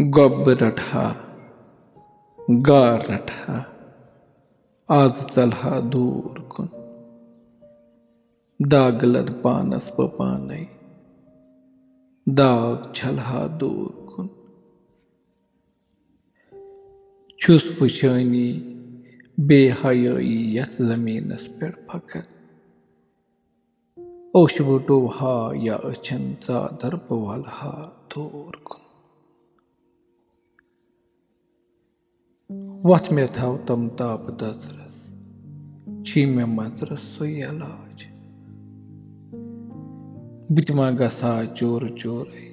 गब रठा गार रठा आज चलहा दूर कुन दागलद पानस पानै दाग छलहा दूर कुन छुस वुछानी बेहयाई यथ जमीनस पे फकत ओशबुटो हा या अछन चादर पवलहा दूर कुन वथ में थाव तम ताप दचरस छी में मचरस सोई इलाज बितमा गसा चोर चोरे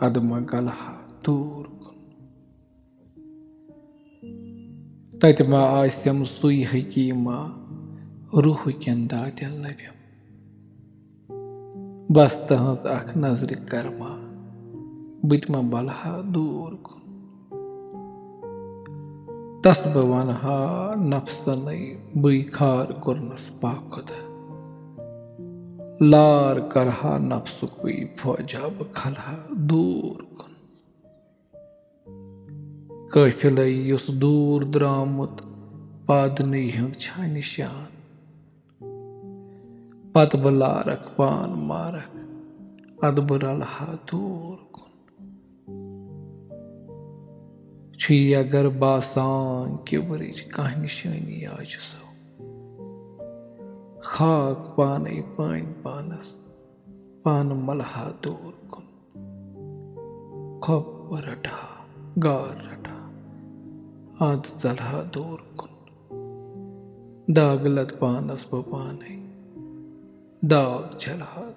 अदमा गलहा दूर कुन ततमा आस्यम सुई हकीमा रूह केन दादिल नबीम बस तहज अख नजर करमा बितमा बलहा दूर कुन तस बवनहा नफ्सनै बुई खार कुरनस पाखुद लार करहा नफ्स कुई फौजा बखलहा दूर कुन काफिलै युस दूर द्रामुत पादनै हुंद छा निशान पत बलारक पान मारक अदबरलहा दूर कुन छी अगर बासान किबरिच कह निशानी आजसो खाक पानै पान पानस पान मलहा दूर कुन खब रठा गार रठा आद चलहा दूर कुन दागलत पानस पानै दाग छलहा